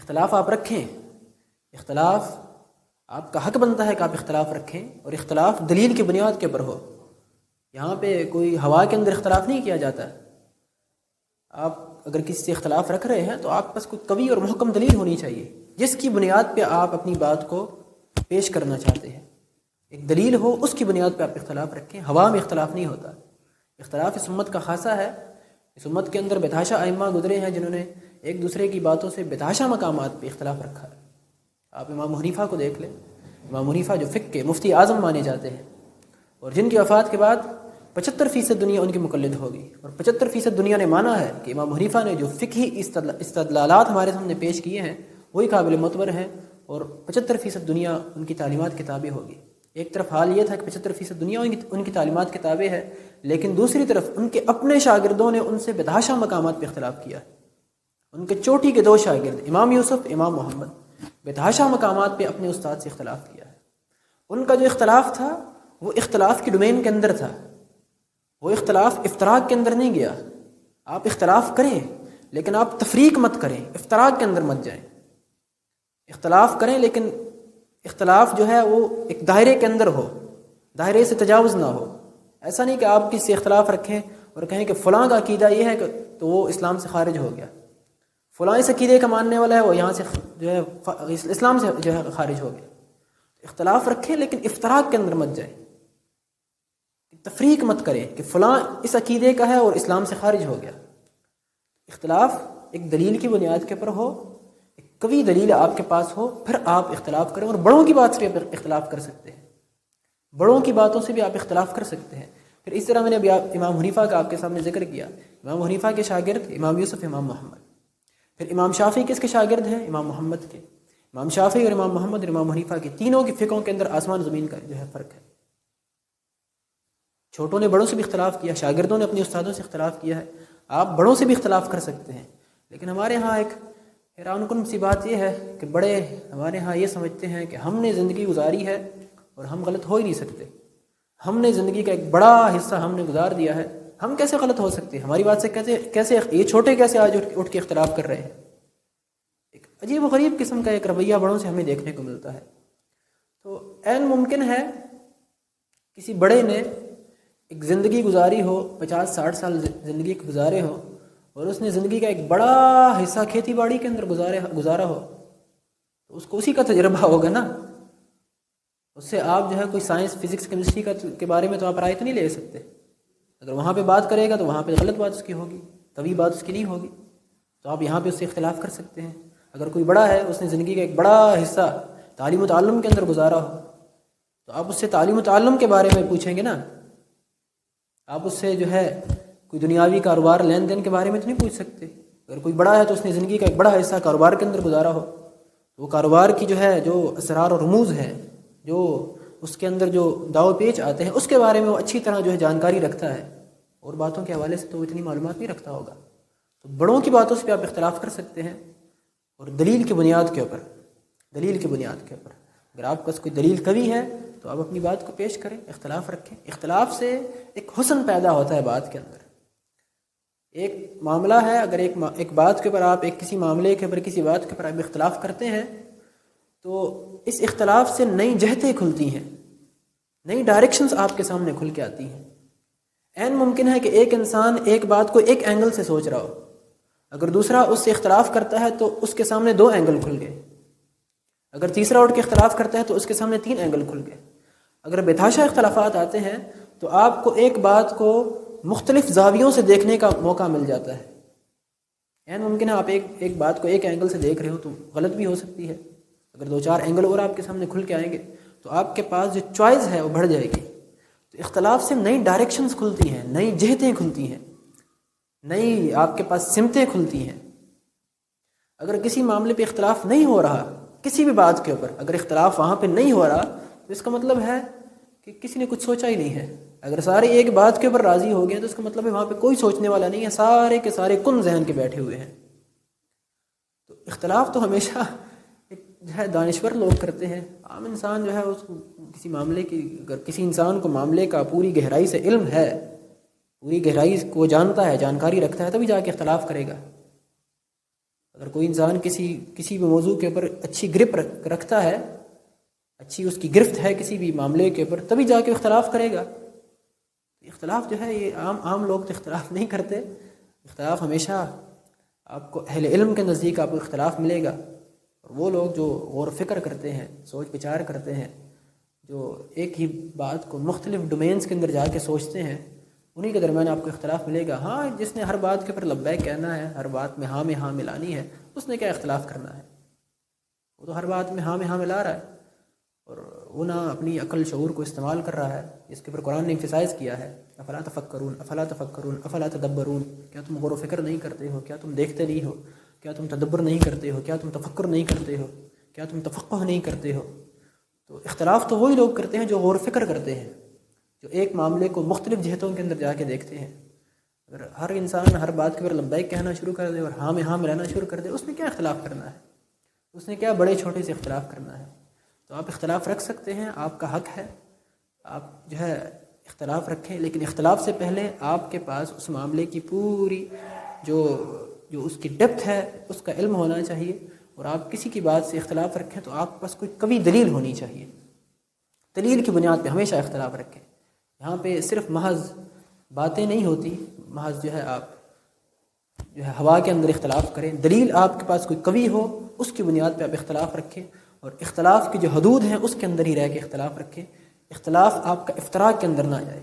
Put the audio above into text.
اختلاف آپ رکھیں، اختلاف آپ کا حق بنتا ہے کہ آپ اختلاف رکھیں، اور اختلاف دلیل کی بنیاد کے اوپر ہو۔ یہاں پہ کوئی ہوا کے اندر اختلاف نہیں کیا جاتا۔ آپ اگر کسی سے اختلاف رکھ رہے ہیں تو آپ کے پاس کوئی قوی اور محکم دلیل ہونی چاہیے جس کی بنیاد پہ آپ اپنی بات کو پیش کرنا چاہتے ہیں۔ ایک دلیل ہو، اس کی بنیاد پہ آپ اختلاف رکھیں۔ ہوا میں اختلاف نہیں ہوتا۔ اختلاف اس امت کا خاصہ ہے۔ اس امت کے اندر بتحاشا ائمہ گزرے ہیں جنہوں نے ایک دوسرے کی باتوں سے بتحاشا مقامات پہ اختلاف رکھا ہے۔ آپ امام حنیفہ کو دیکھ لیں۔ امام حنیفہ جو فقہ کے مفتی اعظم مانے جاتے ہیں، اور جن کی وفات کے بعد 75% دنیا ان کی مقلد ہوگی، اور 75% دنیا نے مانا ہے کہ امام حنیفہ نے جو فقہی استدلالات ہمارے سامنے پیش کیے ہیں وہی قابل معتبر ہیں، اور 75% دنیا ان کی تعلیمات کتابیں ہوگی۔ ایک طرف حال یہ تھا کہ 75% دنیا ان کی تعلیمات کتابیں ہے، لیکن دوسری طرف ان کے اپنے شاگردوں نے ان سے بتحاشا مقامات پہ اختلاف کیا۔ ان کے چوٹی کے 2 شاگرد امام یوسف، امام محمد، بتحاشا مقامات پہ اپنے استاد سے اختلاف کیا ہے۔ ان کا جو اختلاف تھا وہ اختلاف کی ڈومین کے اندر تھا، وہ اختلاف افتراق کے اندر نہیں گیا۔ آپ اختلاف کریں لیکن آپ تفریق مت کریں، افتراق کے اندر مت جائیں۔ اختلاف کریں لیکن اختلاف جو ہے وہ ایک دائرے کے اندر ہو، دائرے سے تجاوز نہ ہو۔ ایسا نہیں کہ آپ کسی سے اختلاف رکھیں اور کہیں کہ فلاں کا عقیدہ یہ ہے کہ تو وہ اسلام سے خارج ہو گیا، فلاں اس عقیدے کا ماننے والا ہے وہ یہاں سے جو ہے اسلام سے جو ہے خارج ہو گیا۔ اختلاف رکھیں لیکن افتراق کے اندر مت جائیں، تفریق مت کریں کہ فلاں اس عقیدے کا ہے اور اسلام سے خارج ہو گیا۔ اختلاف ایک دلیل کی بنیاد کے اوپر ہو، ایک قوی دلیل آپ کے پاس ہو، پھر آپ اختلاف کریں۔ اور بڑوں کی بات سے بھی اختلاف کر سکتے ہیں، بڑوں کی باتوں سے بھی آپ اختلاف کر سکتے ہیں۔ پھر اس طرح میں نے ابھی امام حنیفہ کا آپ کے سامنے ذکر کیا۔ امام حنیفہ کے شاگرد امام یوسف، امام محمد۔ پھر امام شافعی کس کے شاگرد ہیں؟ امام محمد کے۔ امام شافعی اور امام محمد اور امام حنیفہ کے تینوں کی فقہوں کے اندر آسمان زمین کا جو ہے فرق ہے۔ چھوٹوں نے بڑوں سے بھی اختلاف کیا، شاگردوں نے اپنے استادوں سے اختلاف کیا ہے۔ آپ بڑوں سے بھی اختلاف کر سکتے ہیں، لیکن ہمارے ہاں ایک حیران کن سی بات یہ ہے کہ بڑے ہمارے ہاں یہ سمجھتے ہیں کہ ہم نے زندگی گزاری ہے اور ہم غلط ہو ہی نہیں سکتے۔ ہم نے زندگی کا ایک بڑا حصہ ہم نے گزار دیا ہے، ہم کیسے غلط ہو سکتے ہیں؟ ہماری بات سے کیسے یہ چھوٹے کیسے آج اٹھ کے اختلاف کر رہے ہیں؟ ایک عجیب و غریب قسم کا ایک رویہ بڑوں سے ہمیں دیکھنے کو ملتا ہے۔ تو عین ممکن ہے کسی بڑے نے ایک زندگی گزاری ہو، 50-60 سال زندگی گزارے ہو، اور اس نے زندگی کا ایک بڑا حصہ کھیتی باڑی کے اندر گزارا ہو، تو اس کو اسی کا تجربہ ہوگا نا۔ اس سے آپ جو ہے کوئی سائنس، فزکس، کیمسٹری کے بارے میں تو آپ رائے تو نہیں لے سکتے۔ اگر وہاں پہ بات کرے گا تو وہاں پہ غلط بات اس کی ہوگی، طبی بات اس کی نہیں ہوگی، تو آپ یہاں پہ اس سے اختلاف کر سکتے ہیں۔ اگر کوئی بڑا ہے، اس نے زندگی کا ایک بڑا حصہ تعلیم و تعلم کے اندر گزارا ہو، تو آپ اس سے تعلیم و تعلم کے بارے میں پوچھیں گے نا۔ آپ اس سے جو ہے کوئی دنیاوی کاروبار، لین دین کے بارے میں تو نہیں پوچھ سکتے۔ اگر کوئی بڑا ہے تو اس نے زندگی کا ایک بڑا حصہ کاروبار کے اندر گزارا ہو، تو وہ کاروبار کی جو ہے جو اسرار اور رموز ہیں، جو اس کے اندر جو داو پیچ آتے ہیں، اس کے بارے میں وہ اچھی طرح جو ہے جانکاری رکھتا ہے، اور باتوں کے حوالے سے تو وہ اتنی معلومات نہیں رکھتا ہوگا۔ تو بڑوں کی باتوں سے بھی آپ اختلاف کر سکتے ہیں، اور دلیل کی بنیاد کے اوپر، دلیل کی بنیاد کے اوپر اگر آپ کے پاس کوئی دلیل قوی ہے تو آپ اپنی بات کو پیش کریں، اختلاف رکھیں۔ اختلاف سے ایک حسن پیدا ہوتا ہے بات کے اندر۔ ایک معاملہ ہے، اگر ایک بات کے اوپر آپ کسی معاملے کے اوپر، کسی بات کے اوپر آپ اختلاف کرتے ہیں تو اس اختلاف سے نئی جہتیں کھلتی ہیں، نئی ڈائریکشنز آپ کے سامنے کھل کے آتی ہیں۔ عین ممکن ہے کہ ایک انسان ایک بات کو ایک اینگل سے سوچ رہا ہو، اگر دوسرا اس سے اختلاف کرتا ہے تو اس کے سامنے 2 اینگل کھل گئے، اگر تیسرا اٹھ کے اختلاف کرتا ہے تو اس کے سامنے 3 اینگل کھل گئے۔ اگر بتحاشا اختلافات آتے ہیں تو آپ کو ایک بات کو مختلف زاویوں سے دیکھنے کا موقع مل جاتا ہے۔ عین ممکن ہے آپ ایک بات کو ایک اینگل سے دیکھ رہے ہو تو غلط بھی ہو سکتی ہے، اگر 2-4 اینگل اور آپ کے سامنے کھل کے آئیں گے تو آپ کے پاس جو چوائس ہے وہ بڑھ جائے گی۔ تو اختلاف سے نئی ڈائریکشنز کھلتی ہیں، نئی جہتیں کھلتی ہیں، نئی آپ کے پاس سمتیں کھلتی ہیں۔ اگر کسی معاملے پہ اختلاف نہیں ہو رہا، کسی بھی بات کے اوپر اگر اختلاف وہاں پہ نہیں ہو رہا تو اس کا مطلب ہے کہ کسی نے کچھ سوچا ہی نہیں ہے۔ اگر سارے ایک بات کے اوپر راضی ہو گئے تو اس کا مطلب ہے وہاں پہ کوئی سوچنے والا نہیں ہے، سارے کے سارے کن ذہن کے بیٹھے ہوئے ہیں۔ تو اختلاف تو ہمیشہ جو ہے دانشور لوگ کرتے ہیں، عام انسان جو ہے اس کسی معاملے کی، اگر کسی انسان کو معاملے کا پوری گہرائی سے علم ہے، پوری گہرائی کو جانتا ہے، جانکاری رکھتا ہے، تبھی جا کے اختلاف کرے گا۔ اگر کوئی انسان کسی بھی موضوع کے اوپر اچھی گرپ رکھتا ہے، اچھی اس کی گرفت ہے کسی بھی معاملے کے اوپر، تبھی جا کے اختلاف کرے گا۔ اختلاف جو ہے یہ عام لوگ تو اختلاف نہیں کرتے، اختلاف ہمیشہ آپ کو اہل علم کے نزدیک آپ کو اختلاف ملے گا، اور وہ لوگ جو غور و فکر کرتے ہیں، سوچ بچار کرتے ہیں، جو ایک ہی بات کو مختلف ڈومینز کے اندر جا کے سوچتے ہیں، انہی کے درمیان آپ کو اختلاف ملے گا۔ ہاں، جس نے ہر بات کے اوپر لبیک کہنا ہے، ہر بات میں ہاں ملانی ہے، اس نے کیا اختلاف کرنا ہے؟ وہ تو ہر بات میں ہاں ملا رہا ہے، اور وہ نہ اپنی عقل شعور کو استعمال کر رہا ہے، اس کے اوپر قرآن نے امفسائز کیا ہے، افلا تفکرون افلا تدبرون، کیا تم غور و فکر نہیں کرتے ہو؟ کیا تم دیکھتے نہیں ہو؟ کیا تم تدبر نہیں کرتے ہو؟ کیا تم تفکر نہیں کرتے ہو؟ کیا تم تفقہ نہیں کرتے ہو؟ تو اختلاف تو وہی لوگ کرتے ہیں جو غور و فکر کرتے ہیں، جو ایک معاملے کو مختلف جہتوں کے اندر جا کے دیکھتے ہیں۔ اگر ہر انسان ہر بات کے اوپر لبیک کہنا شروع کر دے اور ہاں میں ہاں ملانا شروع کر دے، اس نے کیا اختلاف کرنا ہے؟ اس نے کیا بڑے چھوٹے سے اختلاف کرنا ہے؟ تو آپ اختلاف رکھ سکتے ہیں، آپ کا حق ہے، آپ جو ہے اختلاف رکھیں، لیکن اختلاف سے پہلے آپ کے پاس اس معاملے کی پوری جو اس کی ڈیپتھ ہے اس کا علم ہونا چاہیے، اور آپ کسی کی بات سے اختلاف رکھیں تو آپ کے پاس کوئی قوی دلیل ہونی چاہیے، دلیل کی بنیاد پہ ہمیشہ اختلاف رکھیں۔ یہاں پہ صرف محض باتیں نہیں ہوتی، محض جو ہے آپ جو ہے ہوا کے اندر اختلاف کریں، دلیل آپ کے پاس کوئی قوی ہو، اس کی بنیاد پہ آپ اختلاف رکھیں، اور اختلاف کی جو حدود ہیں اس کے اندر ہی رہ کے اختلاف رکھیں، اختلاف آپ کا افتراق کے اندر نہ جائے۔